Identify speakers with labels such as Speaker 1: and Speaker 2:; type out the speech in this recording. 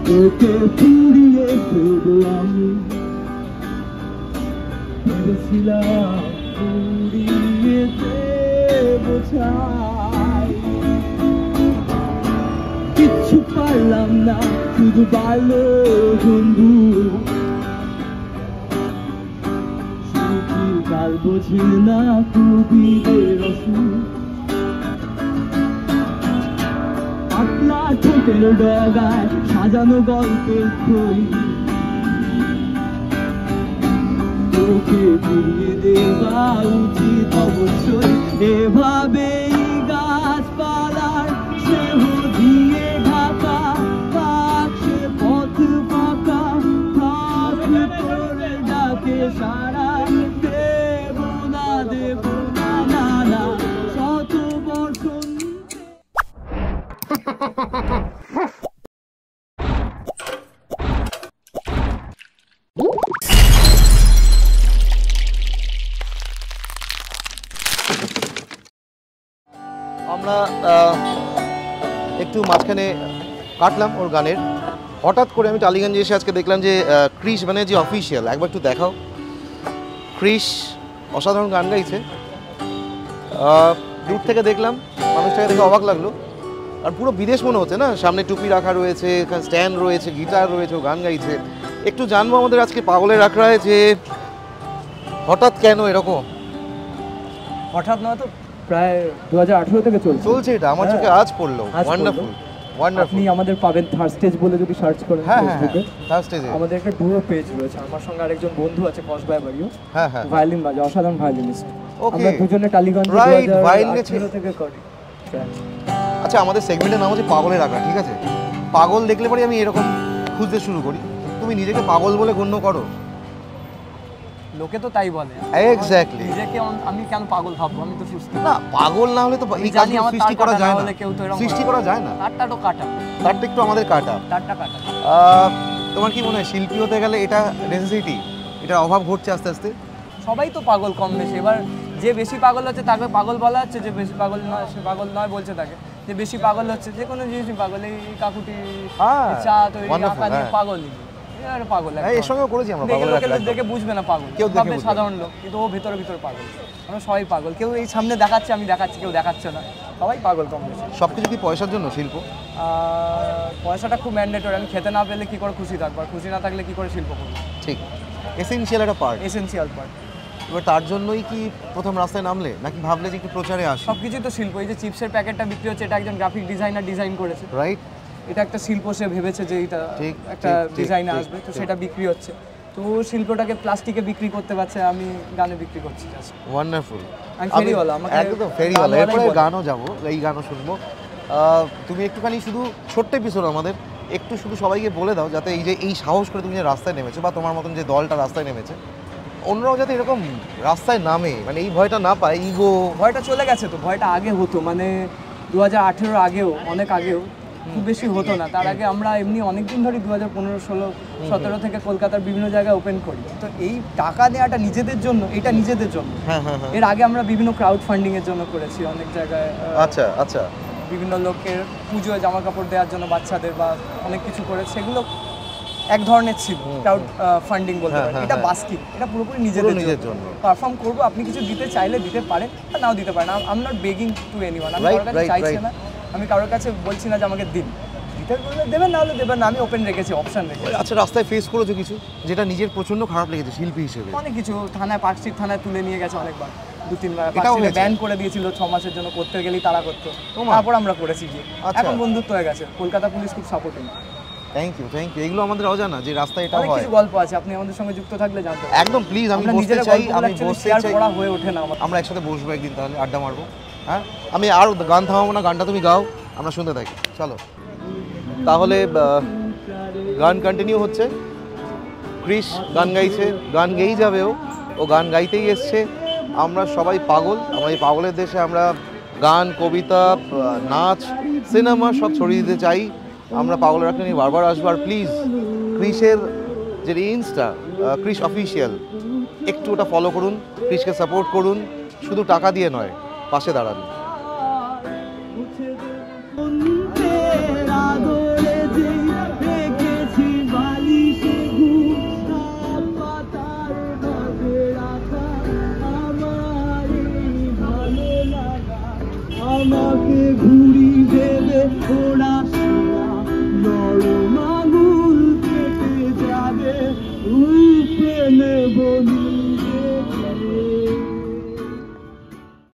Speaker 1: তোকে পুড়িয়ে ফেলবো আমি, ভেবেছিলাম পুড়িয়ে দেবো ছাই। কিচ্ছু পারলাম না, শুধু বাড়লো বন্ধু। শুধু কাল বোঝে না কবিদের অসুখ, পাতলা ঠোঁটের ডগায় সাজানো গল্পের বই। তোকে ফিরিয়ে দেওয়া উচিত অবশ্যই, এভাবেই গাছপালার স্নেহ দিয়ে ঢাকা পাশে পথ ফাঁকা থাকে তোরে ডাকে সারা। দেব না দেব না না না শত বর্ষণ।
Speaker 2: আমরা একটু মাঝখানে কাটলাম ওর গানের। হঠাৎ করে আমি টালিগঞ্জে এসে আজকে দেখলাম যে ক্রিশ ব্যানার্জি অফিসিয়াল, একবার একটু দেখাও। ক্রিশ অসাধারণ গান গাইছে। দূর থেকে দেখলাম, মানুষটাকে দেখে অবাক লাগলো। আর পুরো বিদেশ মনে হচ্ছে না, সামনে টুপি রাখা রয়েছে, এখানে স্ট্যান্ড রয়েছে, গিটার রয়েছে, ও গান গাইছে। একটু জানবো আমাদের আজকে পাগলের আখড়ায় যে হঠাৎ কেন এরকম।
Speaker 1: হঠাৎ নয় তো, প্রায় 2018 থেকে
Speaker 2: চলছে এটা, আমার চোখে আজ পড়লো। Wonderful wonderful.
Speaker 1: আপনি আমাদের পাবেন থার্ড স্টেজ বলে যদি সার্চ করেন ফেসবুকে,
Speaker 2: থার্ড স্টেজে
Speaker 1: আমাদের একটা ডুও পেজ রয়েছে। আমার সঙ্গে আরেকজন বন্ধু আছে কসবায় বাড়িও,
Speaker 2: হ্যাঁ হ্যাঁ,
Speaker 1: ভায়োলিন বাজে, অসাধারণ ভায়োলিনিস্ট।
Speaker 2: ওকে,
Speaker 1: আমরা দুজনে টালিগঞ্জে
Speaker 2: রাইট, ভায়োলিনে
Speaker 1: থেকে করি।
Speaker 2: আচ্ছা, আমাদের সেগমেন্টের নাম হচ্ছে পাগলের আখড়া, ঠিক আছে? পাগল দেখলে পরে আমি এরকম খুঁজতে শুরু করি। তুমি নিজেকে পাগল বলে গণ্য করো?
Speaker 1: লোকে তো তাই বলে।
Speaker 2: এক্স্যাক্টলি।
Speaker 1: নিজেকে আমি কেন পাগল ভাববো? আমি তো সুস্থ।
Speaker 2: না, পাগল না হলে তো এই কাজ সৃষ্টি করা যায় না। সৃষ্টি করা যায় না।
Speaker 1: তারটা তো কাটা,
Speaker 2: তারটা একটু আমাদের কাটা।
Speaker 1: তারটা কাটা।
Speaker 2: তোমার কি মনে হয় শিল্পী হতে গেলে এটা নেসেসিটি, এটার অভাব ঘটছে আস্তে আস্তে?
Speaker 1: সবাই তো পাগল কম বেশি। এবার যে বেশি পাগল হচ্ছে তাকে পাগল বলা হচ্ছে, যে বেশি পাগল নয় সে পাগল নয় বলছে তাকে। যে বেশি পাগল হচ্ছে যে কোনো জিনিসই পাগল, এই কাকুটি চা তৈরি আঁকা দিয়ে পাগলই, পাগল।
Speaker 2: এর সঙ্গেও করেছি আমরা।
Speaker 1: দেখে বুঝবে না পাগল, কেউ দেখবে সাধারণ লোক, কিন্তু ও ভিতরে ভিতরে পাগল। আমরা সবাই পাগল। কেউ এই সামনে দেখাচ্ছে, আমি দেখাচ্ছি, কেউ দেখাচ্ছে না, সবাই পাগল কম বেশি।
Speaker 2: সব কিছু কি পয়সার জন্য শিল্প?
Speaker 1: পয়সাটা খুব ম্যান্ডেটরি। আমি খেতে না পেলে কি করে খুশি থাকবো, আর খুশি না থাকলে কি করে শিল্প করবো?
Speaker 2: ঠিক, এসেনশিয়াল একটা পার্ট।
Speaker 1: Essential part.
Speaker 2: এবার তার জন্যই কি প্রথম রাস্তায় নামলে, নাকি ভাবলে যে একটু প্রচারে আসে?
Speaker 1: সব কিছুই তো শিল্প। এই যে চিপসের প্যাকেটটা বিক্রি হচ্ছে, এটা একজন গ্রাফিক ডিজাইনার ডিজাইন করেছে, রাইট? এটা একটা শিল্প, সে ভেবেছে যে এটা একটা ডিজাইনে আসবে, তো সেটা বিক্রি হচ্ছে। তো শিল্পটাকে প্লাস্টিকে বিক্রি করতে পারছে, আমি গানে বিক্রি করছি। Just
Speaker 2: wonderful.
Speaker 1: আমি ফেরিওয়ালা, আমাকে
Speaker 2: একদম ফেরিওয়ালা। এরপরে গানও যাবো, এই গানও শুনবো। তুমি একটুখানি শুধু ছোট্ট এপিসোড আমাদের একটু শুধু সবাইকে বলে দাও, যাতে এই যে এই সাহস করে তুমি যে রাস্তায় নেমেছো, বা তোমার মতন যে দলটা রাস্তায় নেমেছে, অন্যরাও যাতে এরকম রাস্তায় নামে, মানে এই ভয়টা না পায়। ইগো
Speaker 1: ভয়টা চলে গেছে তো। ভয়টা আগে হতো, মানে 2018 আগেও, অনেক আগেও, খুব বেশি হতো না। তার আগে আমরা এমনি অনেকদিন ধরে 2015, 16, 17 থেকে কলকাতার বিভিন্ন জায়গায় ওপেন করি। তো এই টাকা নেওয়াটা নিজেদের জন্য, এটা নিজেদের জন্য। এর আগে আমরা বিভিন্ন ক্রাউড ফান্ডিং এর জন্য করেছি অনেক জায়গায়।
Speaker 2: আচ্ছা আচ্ছা,
Speaker 1: বিভিন্ন লোকের পুজোয় জামা কাপড় দেওয়ার জন্য, বাচ্চাদের, বা অনেক কিছু করে, সেগুলো এক ধরনের ছিল ক্রাউড ফান্ডিং বলতে পারেন। এটা বাস্কিং, এটা পুরোপুরি নিজেদের জন্য পারফর্ম করবো। আপনি কিছু দিতে চাইলে দিতে পারেন, আর নাও দিতে পারেন। I am not begging two anyone. আমি কারোর কাছে চাইছি না, আমি কারোর কাছে বলছি না যে আমাকে দিন। দিতে বললে দেবেন, না হলে দেবেন না। আমি ওপেন রেখেছি, অপশন রেখেছি।
Speaker 2: আচ্ছা, রাস্তায় ফেস করেছো কিছু যেটা নিজের প্রচন্ড খারাপ লেগেছে শিল্পী হিসেবে?
Speaker 1: অনেক কিছু। থানায়, পার্কস্ট্রিট থানায় তুলে নিয়ে গেছে অনেকবার, 2-3 বার। ব্যান করে দিয়েছিল 6 মাসের জন্য, করতে গেলেই তারা করতো। তারপর আমরা করেছি, যে এখন বন্ধুত্ব হয়ে গেছে। কলকাতা পুলিশ খুব supporting.
Speaker 2: Thank you, thank you. এগুলো আমাদের অজানা যে রাস্তায় এটা হয়।
Speaker 1: অনেক কিছু গল্প আছে, আপনি আমাদের সঙ্গে যুক্ত থাকলে জানতে পারবেন।
Speaker 2: একদম প্লিজ, আমি বসতে চাই, আমি বসতে চাই।
Speaker 1: পড়া হয়ে ওঠে না।
Speaker 2: আমরা একসাথে বসবো একদিন, তাহলে আড্ডা মারবো। হ্যাঁ, আমি আর গান থামাবো না, গানটা তুমি গাও, আমরা শুনতে থাকি। চলো তাহলে, গান কন্টিনিউ হচ্ছে। ক্রিশ গান গাইছে, গান গেয়েই যাবে, ও গান গাইতেই এসছে। আমরা সবাই পাগল। আমরা এই পাগলের দেশে আমরা গান, কবিতা, নাচ, সিনেমা সব ছড়িয়ে দিতে চাই। আমরা পাগলের আখড়া নিয়ে বারবার আসবো। আর প্লিজ ক্রিশের যে ইনস্টা, ক্রিশ অফিসিয়াল, একটু ওটা ফলো করুন, ক্রিশকে সাপোর্ট করুন। শুধু টাকা দিয়ে নয়, পাশে দাঁড়ান।